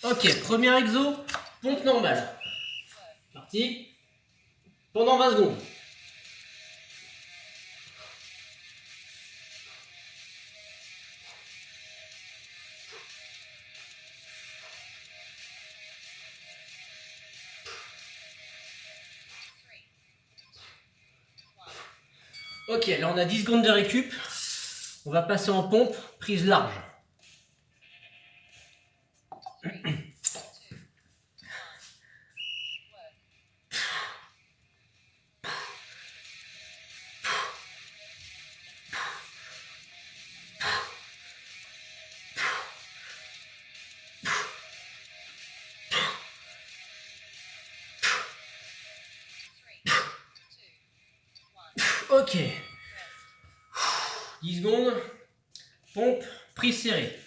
Ok, premier exo, pompe normale. Parti. Pendant 20 secondes. Ok, là on a 10 secondes de récup. On va passer en pompe, prise large. Ok. 10 secondes. Pompe, prise serrée.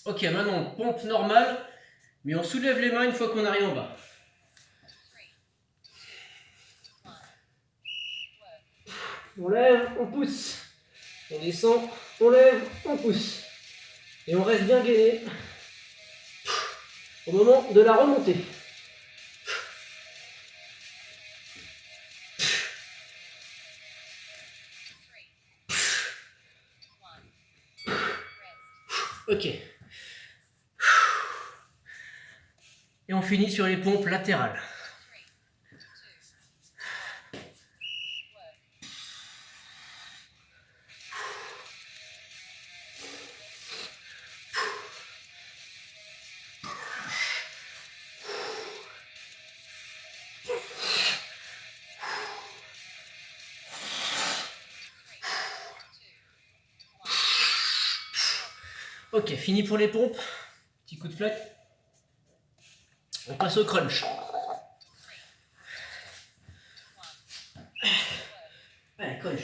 Ok, maintenant pompe normale, mais on soulève les mains une fois qu'on arrive en bas. On lève, on pousse. On descend, on lève, on pousse. Et on reste bien gainé au moment de la remontée. Ok. Et on finit sur les pompes latérales. Ok, fini pour les pompes. Petit coup de fouet. On passe au crunch. Allez, crunch.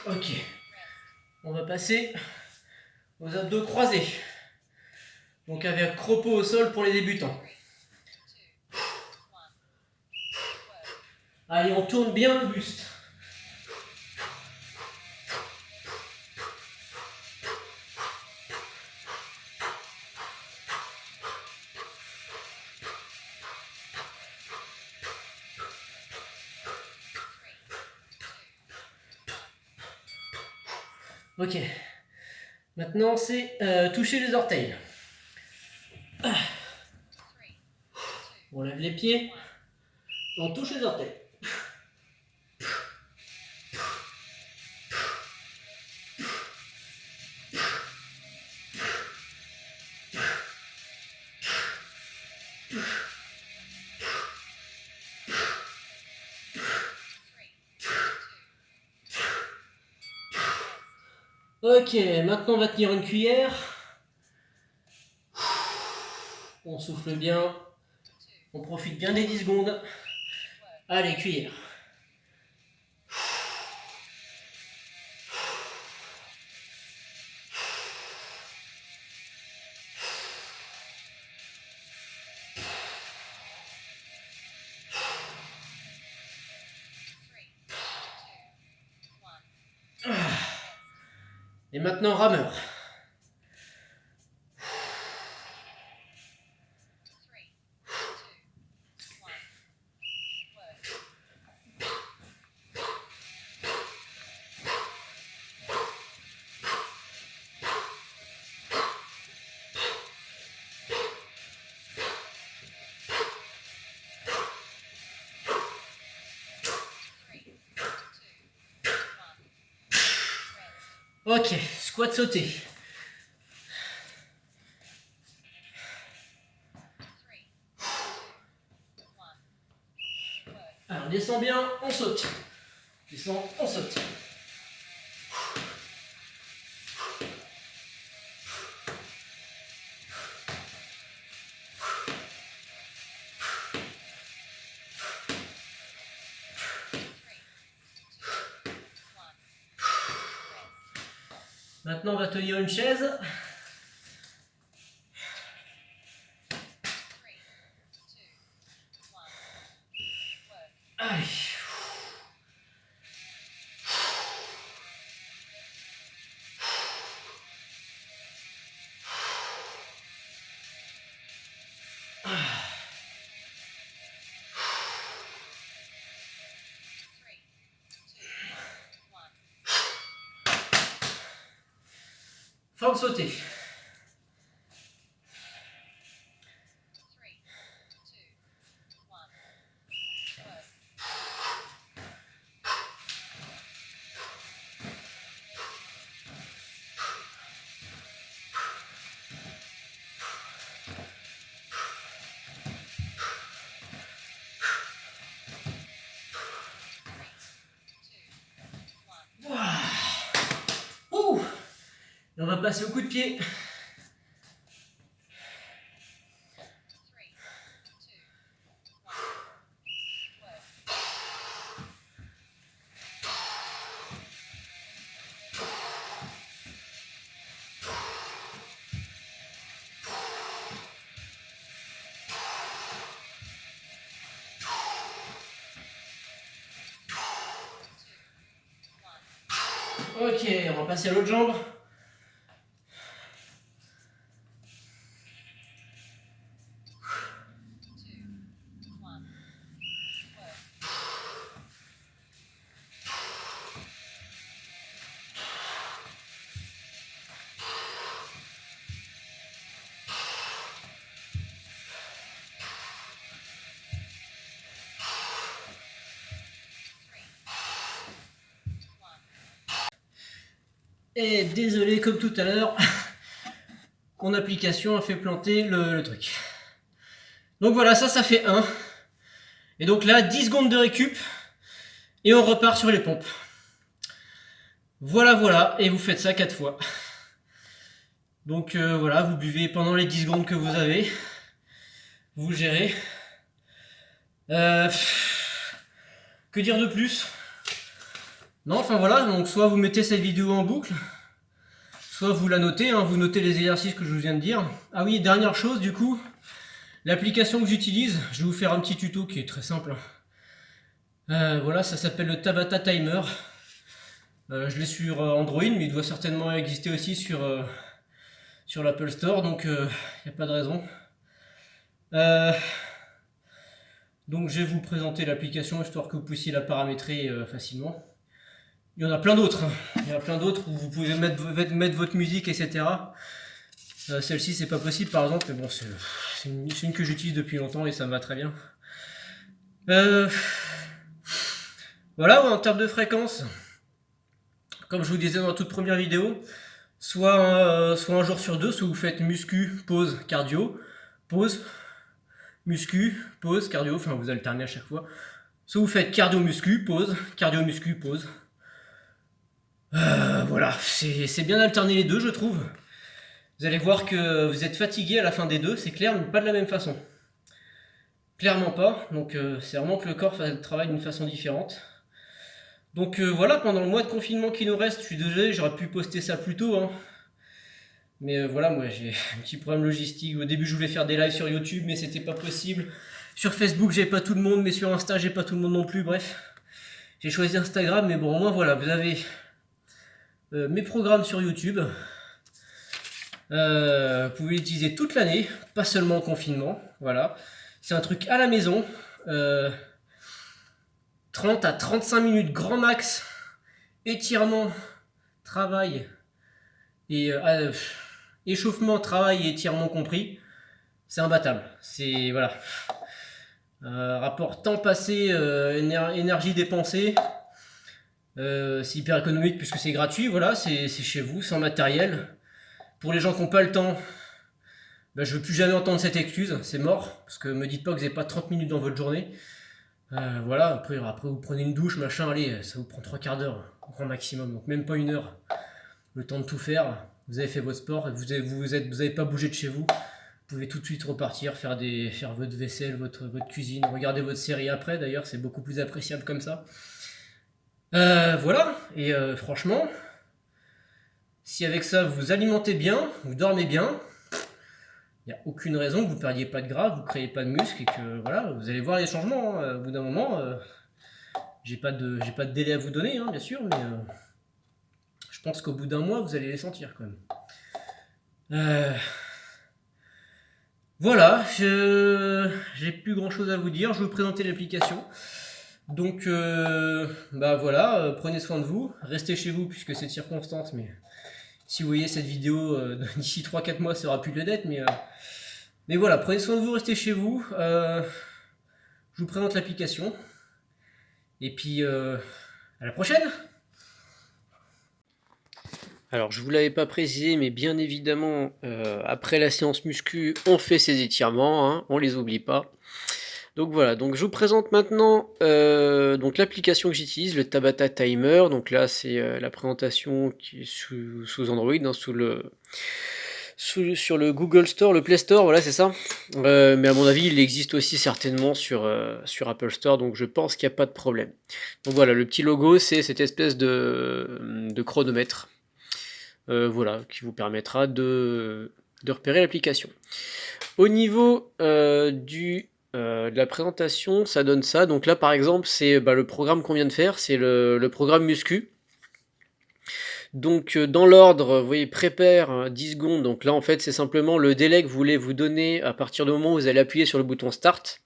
Ok. On va passer aux abdos croisés. Donc avec repos au sol pour les débutants. Allez, on tourne bien le buste. Ok. Maintenant, c'est toucher les orteils. On lève les pieds. On touche les orteils. Ok, maintenant on va tenir une cuillère. On souffle bien. On profite bien des 10 secondes. Allez, cuillère. Et maintenant, rameur. Ok, squat sauté. Alors descend bien, on saute. Descend, on saute. Maintenant, on va tenir une chaise. Allez. Fin de sauter. Ouh. Et on va passer au coup de pied. Ok, on va passer à l'autre jambe. Et désolé, comme tout à l'heure, mon application a fait planter le truc. Donc voilà, ça fait 1. Et donc là, 10 secondes de récup. Et on repart sur les pompes. Voilà, voilà. Et vous faites ça 4 fois. Donc voilà, vous buvez pendant les 10 secondes que vous avez. Vous gérez. Que dire de plus? Non, enfin voilà, donc soit vous mettez cette vidéo en boucle, soit vous la notez, hein, vous notez les exercices que je vous viens de dire. Ah oui, dernière chose du coup, l'application que j'utilise, je vais vous faire un petit tuto qui est très simple. Voilà, ça s'appelle le Tabata Timer. Je l'ai sur Android, mais il doit certainement exister aussi sur l'Apple Store, donc il n'y a pas de raison. Donc je vais vous présenter l'application histoire que vous puissiez la paramétrer facilement. Il y en a plein d'autres. Il y en a plein d'autres où vous pouvez mettre votre musique, etc. Celle-ci, c'est pas possible par exemple, mais bon, c'est une que j'utilise depuis longtemps et ça me va très bien. Voilà, en termes de fréquence, comme je vous disais dans la toute première vidéo, soit un jour sur deux, soit vous faites muscu, pause, cardio, pause, muscu, pause, cardio, enfin vous alternez à chaque fois. Soit vous faites cardio, muscu, pause, pause. Voilà, c'est bien d'alterner les deux, je trouve. Vous allez voir que vous êtes fatigué à la fin des deux, c'est clair, mais pas de la même façon. Clairement pas, donc c'est vraiment que le corps fait le travail d'une façon différente. Donc voilà, pendant le mois de confinement qui nous reste, je suis désolé, j'aurais pu poster ça plus tôt, hein. Mais voilà, moi j'ai un petit problème logistique. Au début, je voulais faire des lives sur YouTube, mais c'était pas possible. Sur Facebook, j'ai pas tout le monde, mais sur Insta, j'ai pas tout le monde non plus. Bref, j'ai choisi Instagram, mais bon, au moins voilà, vous avez mes programmes sur YouTube. Vous pouvez l'utiliser toute l'année, pas seulement en confinement. Voilà, c'est un truc à la maison. 30 à 35 minutes grand max, étirement, travail et échauffement, travail et étirement compris, c'est imbattable. C'est voilà. Rapport temps passé, énergie dépensée, c'est hyper économique puisque c'est gratuit. Voilà, c'est chez vous, sans matériel. Pour les gens qui n'ont pas le temps, ben, je ne veux plus jamais entendre cette excuse, c'est mort. Parce que me dites pas que vous n'avez pas 30 minutes dans votre journée. Voilà, après vous prenez une douche, machin, allez, ça vous prend 3 quarts d'heure, au grand maximum, donc même pas 1 heure. Le temps de tout faire, vous avez fait votre sport, vous avez pas bougé de chez vous, vous pouvez tout de suite repartir, faire votre vaisselle, votre cuisine, regarder votre série après, d'ailleurs, c'est beaucoup plus appréciable comme ça. Voilà, et franchement, si avec ça vous vous alimentez bien, vous dormez bien, il n'y a aucune raison que vous ne perdiez pas de gras, vous ne créez pas de muscles et que voilà, vous allez voir les changements, hein. Au bout d'un moment, j'ai pas de délai à vous donner, hein, bien sûr, mais je pense qu'au bout d'un mois, vous allez les sentir quand même. Euh, voilà, j'ai plus grand chose à vous dire. Je vais vous présenter l'application. Donc, bah voilà, prenez soin de vous, restez chez vous puisque c'est de circonstance, mais si vous voyez cette vidéo d'ici 3-4 mois, ça aura plus de dette, mais voilà, prenez soin de vous, restez chez vous. Je vous présente l'application. Et puis, à la prochaine! Alors, je vous l'avais pas précisé, mais bien évidemment, après la séance muscu, on fait ses étirements, hein, on les oublie pas. Donc voilà, donc je vous présente maintenant donc l'application que j'utilise, le Tabata Timer. Donc là, c'est la présentation qui est sous Android, hein, sur le Google Store, le Play Store, voilà, c'est ça. Mais à mon avis, il existe aussi certainement sur Apple Store, donc je pense qu'il n'y a pas de problème. Donc voilà, le petit logo, c'est cette espèce de chronomètre. Voilà, qui vous permettra de repérer l'application. Au niveau de la présentation, ça donne ça. Donc là, par exemple, c'est le programme qu'on vient de faire, c'est le programme muscu. Donc dans l'ordre, vous voyez, prépare 10 secondes. Donc là, en fait, c'est simplement le délai que vous voulez vous donner à partir du moment où vous allez appuyer sur le bouton Start.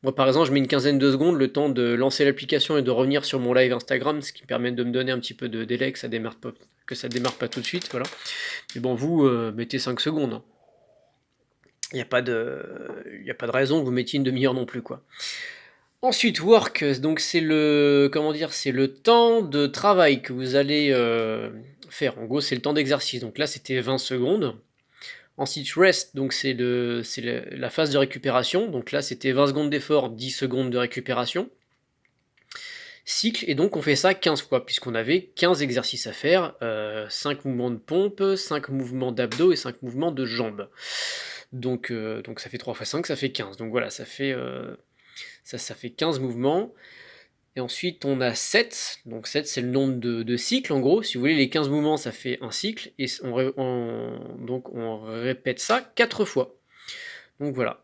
Moi, par exemple, je mets une quinzaine de secondes, le temps de lancer l'application et de revenir sur mon live Instagram, ce qui me permet de me donner un petit peu de délai, que ça démarre pas tout de suite, voilà. Mais bon, vous, mettez 5 secondes, hein. Il n'y a pas de raison que vous mettiez une demi-heure non plus, quoi. Ensuite, work, donc c'est c'est le temps de travail que vous allez faire. En gros, c'est le temps d'exercice. Donc là, c'était 20 secondes. Ensuite, rest, donc c'est la phase de récupération. Donc là, c'était 20 secondes d'effort, 10 secondes de récupération. Cycle, et donc on fait ça 15 fois, puisqu'on avait 15 exercices à faire, 5 mouvements de pompe, 5 mouvements d'abdos et 5 mouvements de jambes. Donc ça fait 3 x 5, ça fait 15. Donc voilà, ça fait 15 mouvements. Et ensuite, on a 7. Donc 7, c'est le nombre de cycles, en gros. Si vous voulez, les 15 mouvements, ça fait un cycle. Et donc on répète ça 4 fois. Donc voilà.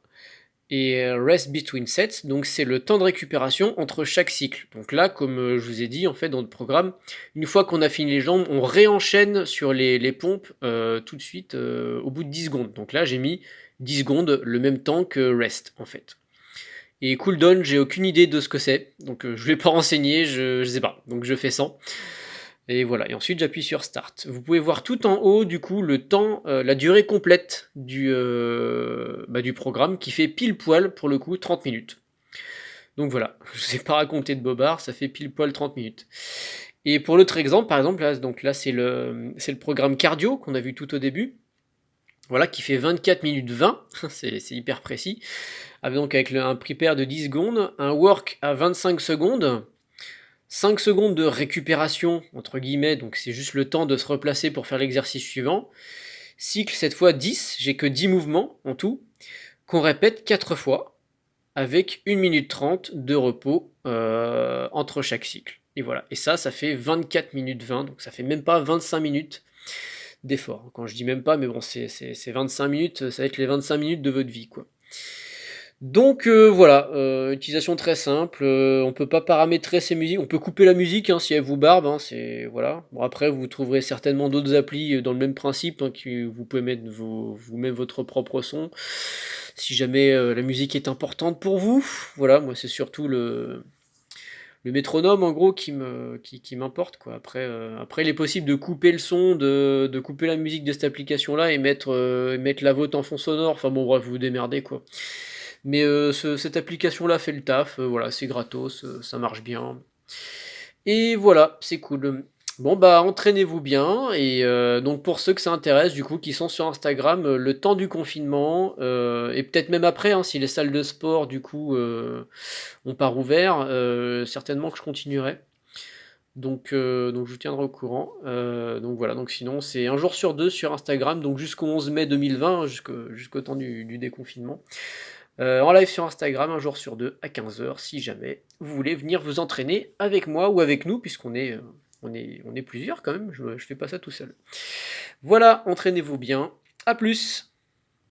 Et rest between sets, donc c'est le temps de récupération entre chaque cycle. Donc là, comme je vous ai dit, en fait, dans le programme, une fois qu'on a fini les jambes, on réenchaîne sur les pompes tout de suite au bout de 10 secondes. Donc là, j'ai mis 10 secondes, le même temps que rest, en fait. Et cooldown, j'ai aucune idée de ce que c'est, donc je ne vais pas renseigner, je sais pas, donc je fais 100. Et voilà, et ensuite j'appuie sur Start. Vous pouvez voir tout en haut, du coup, le temps, la durée complète du programme, qui fait pile poil, pour le coup, 30 minutes. Donc voilà, je ne sais pas raconter de bobard, ça fait pile poil 30 minutes. Et pour l'autre exemple, par exemple, là c'est le programme cardio qu'on a vu tout au début. Voilà, qui fait 24 minutes 20, c'est hyper précis. Avec un prepare de 10 secondes, un work à 25 secondes, 5 secondes de récupération, entre guillemets, donc c'est juste le temps de se replacer pour faire l'exercice suivant. Cycle, cette fois 10, j'ai que 10 mouvements en tout, qu'on répète 4 fois, avec 1 minute 30 de repos entre chaque cycle. Et voilà, et ça fait 24 minutes 20, donc ça fait même pas 25 minutes d'effort. Quand je dis même pas, mais bon, c'est 25 minutes, ça va être les 25 minutes de votre vie, quoi. Donc voilà, utilisation très simple, on peut pas paramétrer ces musiques, on peut couper la musique hein, si elle vous barbe, hein, c'est voilà. Bon après vous trouverez certainement d'autres applis dans le même principe, hein, que vous pouvez mettre vous-même votre propre son, si jamais la musique est importante pour vous. Voilà, moi c'est surtout le métronome en gros qui m'importe quoi. Après il est possible de couper le son, de couper la musique de cette application là et mettre la vôtre en fond sonore, enfin bon bref vous vous démerdez quoi. Mais cette application-là fait le taf, voilà, c'est gratos, ça marche bien. Et voilà, c'est cool. Bon bah entraînez-vous bien et donc pour ceux que ça intéresse du coup qui sont sur Instagram, le temps du confinement, et peut-être même après, hein, si les salles de sport du coup, ont pas rouvert, certainement que je continuerai. Donc je vous tiendrai au courant. Donc voilà, donc sinon c'est un jour sur deux sur Instagram, donc jusqu'au 11 mai 2020, jusqu'au temps du déconfinement. En live sur Instagram, un jour sur deux à 15 h, si jamais vous voulez venir vous entraîner avec moi ou avec nous, puisqu'on est, on est plusieurs quand même, je fais pas ça tout seul. Voilà, entraînez-vous bien. À plus!